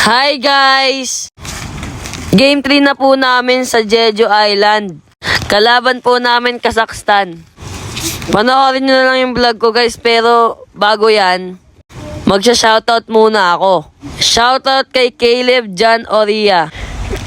Hi guys! Game 3 na po namin sa Jeju Island. Kalaban po namin Kazakhstan. Panoorin nyo na lang yung vlog ko guys, pero bago yan, magsha-shoutout muna ako. Shoutout kay Caleb John Oria,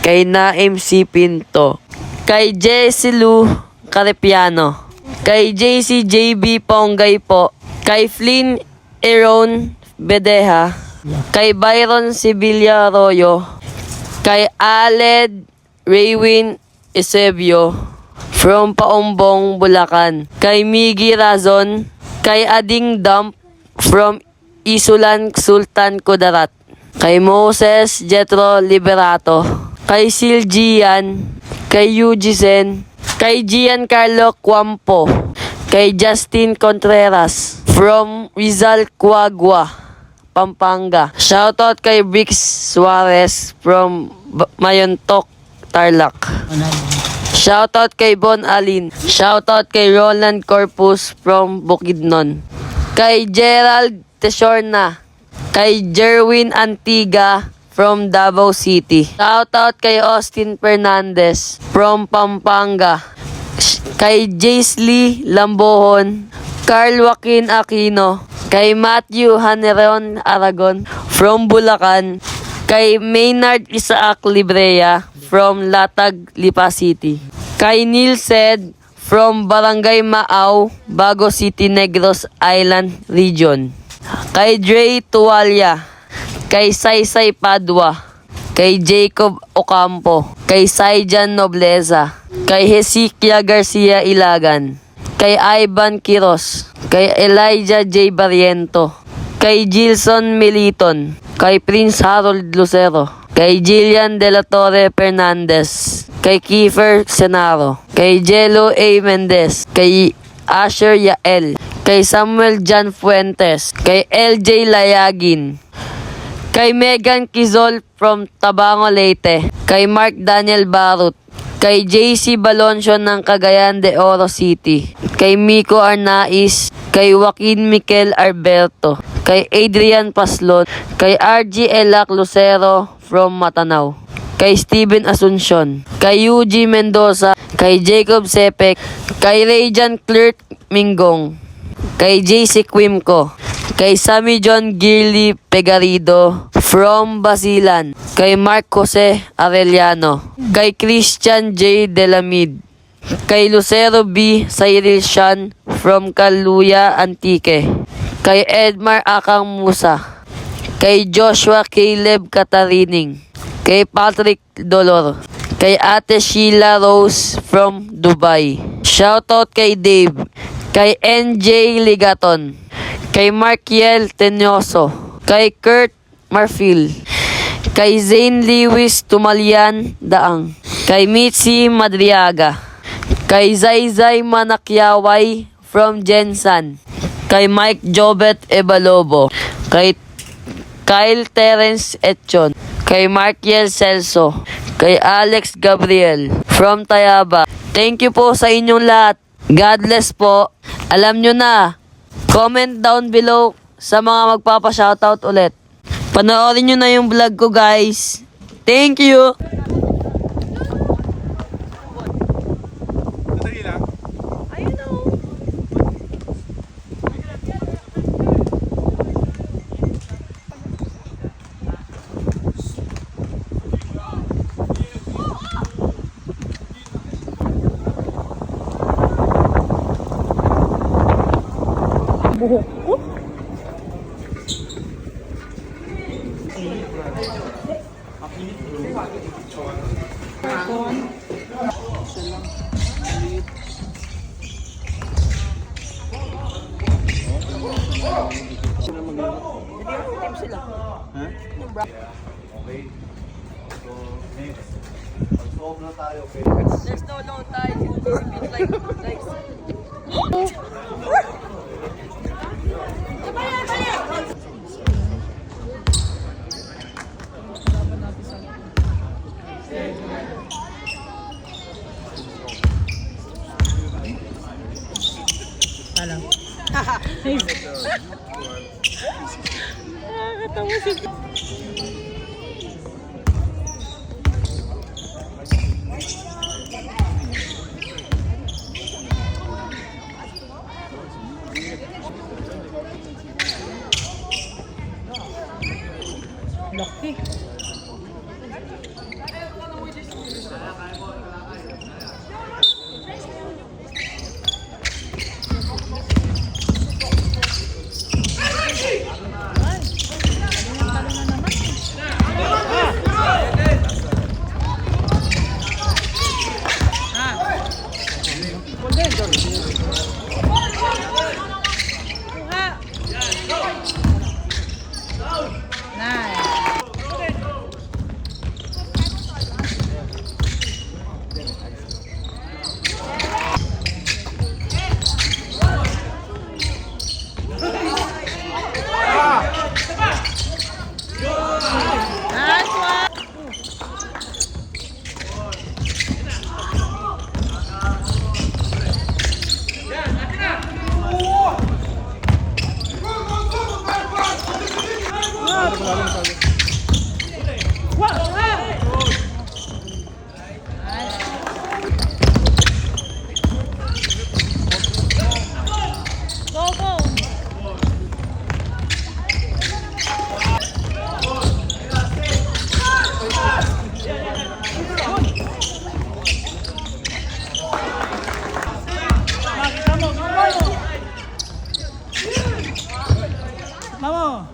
kay Naim C. Pinto, kay Jessie Lou Carepiano, kay JC JB Ponggay po, kay Flynn Aaron Bedeja, kay Byron Sibilia Arroyo, kay Aled Raywin Eusebio from Paumbong, Bulacan, kay Miggy Razon, kay Ading Dump from Isulan, Sultan Kudarat, kay Moses Jetro Liberato, kay Silgian, kay Eugisen, kay Giancarlo Quampo, kay Justin Contreras from Rizal Cuagua, Pampanga. Shoutout kay Brix Suarez from Mayontok, Tarlac. Shoutout kay Bon Alin. Shoutout kay Roland Corpus from Bukidnon. Kay Gerald Tesorna. Kay Jerwin Antiga from Davao City. Shoutout kay Austin Fernandez from Pampanga. Kay Jaisley Lambohon. Carl Joaquin Aquino. Kay Matthew Haneron Aragon from Bulacan. Kay Maynard Isaac Librea from Latag, Lipa City. Kay Neil Sed from Barangay Maaw, Bago City, Negros Island Region. Kay Dre Tuwalya. Kay Saysay Padua. Kay Jacob Ocampo. Kay Saijan Nobleza. Kay Hezekiah Garcia Ilagan. Kay Ivan Quiros. Kay Elijah J. Barriento. Kay Gilson Militon. Kay Prince Harold Lucero. Kay Jillian De La Torre Fernandez. Kay Kiefer Senaro. Kay Jello A. Mendez. Kay Asher Yael. Kay Samuel John Fuentes. Kay LJ Layagin. Kay Megan Kizol from Tabango, Leyte. Kay Mark Daniel Barut. Kay JC Baloncio ng Cagayan de Oro City. Kay Miko Arnaiz. Kay Joaquin Miquel Alberto. Kay Adrian Paslon. Kay RG Elac Lucero from Matanao. Kay Steven Asuncion. Kay UG Mendoza. Kay Jacob Sepek. Kay Rayjan Clerk Mingong. Kay JC Quimco. Kay Sammy John Girly Pegarido from Basilan. Kay Mark Jose Arellano. Kay Christian J. Delamid. Kay Lucero B. Cyril Shan from Caluya, Antique. Kay Edmar Akang Musa. Kay Joshua Caleb Catarining. Kay Patrick Dolor. Kay Ate Sheila Rose from Dubai. Shoutout kay Dave. Kay NJ Ligaton. Kay Markiel Tenyoso. Kay Kurt Marfil. Kay Zane Lewis Tumalian Daang. Kay Mitzi Madriaga. Kay Zayzay Manakyaway from Jensan. Kay Mike Jobet Ebalobo. Kay Kyle Terence Etchon. Kay Markiel Celso. Kay Alex Gabriel from Tayaba. Thank you po sa inyong lahat. God bless po. Alam nyo na, comment down below sa mga magpapa-shoutout ulit. Panoorin nyo na yung vlog ko guys. Thank you! buhok ko. Okay. So, next. Mag-solve na tayo, okay? There's no low tide. It's like Alam. Nakakatawa si Laki. Vamos.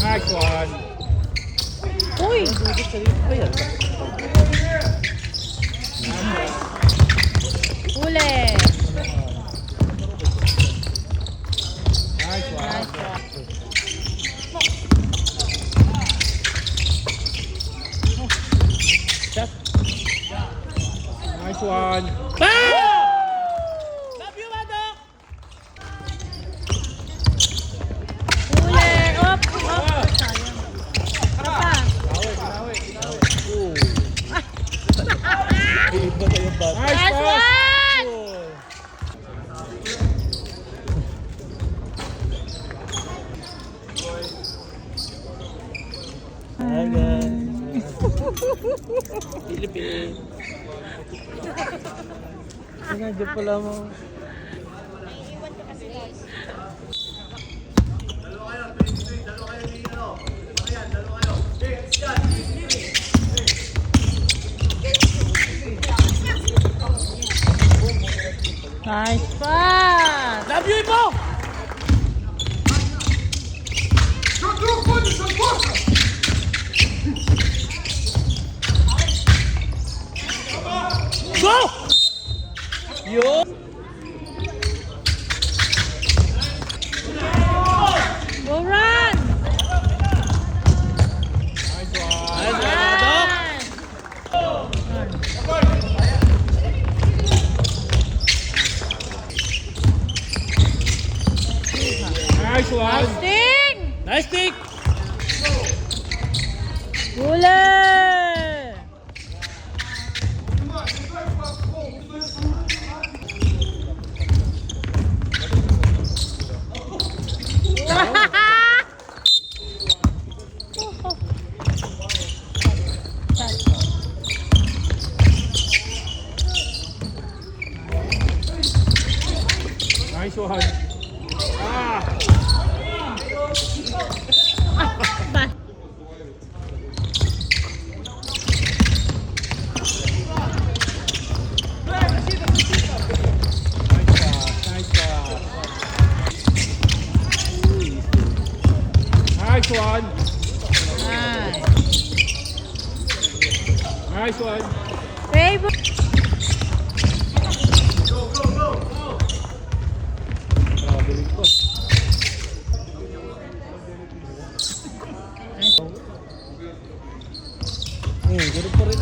Nice one. Uy! Uli! Nice one. Nice one. Love you, Madok! Uli! Up! Up! Sayang. Apa? Nice one! Hi guys. Philippines. Nandiyan pala mo. Nice pass! Love you, Ipo! Go! Yo! Nice one. Sting! Nice stick. Huli! Nice one. Ah. Nice one. Nice one. Favorite. Grabe rin to. Ganun pa rin.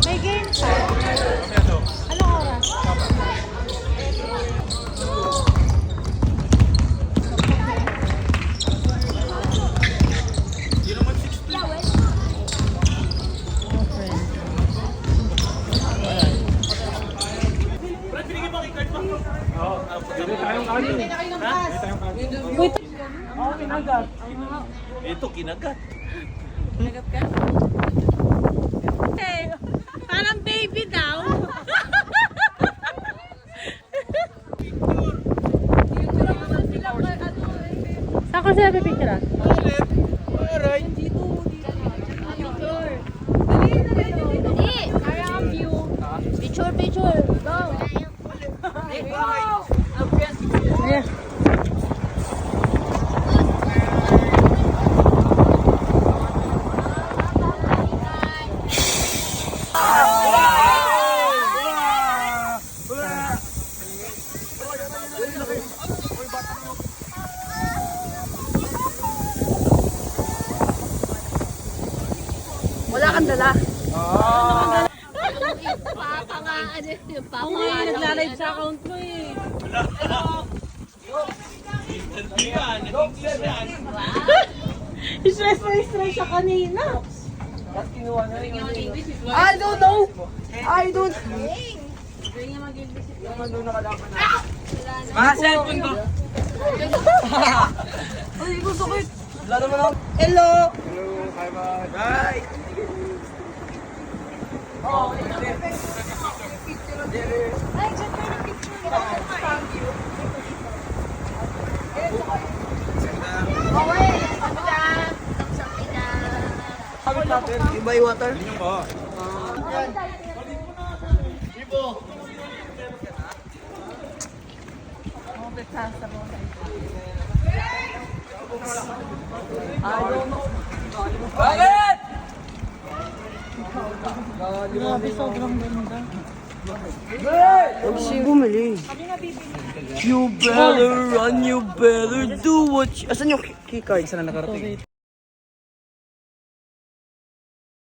May game pa. Anong oras? Hindi tayong kanin. Hindi tayong kanin. Wait. Ito, kinagat. Eh, parang baby daw. Saan ko sila pipicture ah? Picture, picture. Go. Yeah. Wala kang dala. Papa nga, ano yung papa nga. Nagla-live sa account mo eh. Stress na stress siya kanina. I don't know. I don't. Hello. Bye! Iba yung water. Grabe, sobrang ganda. Bumili. You better run, you better do what you... Asan yung keycard? Saan na nakarating?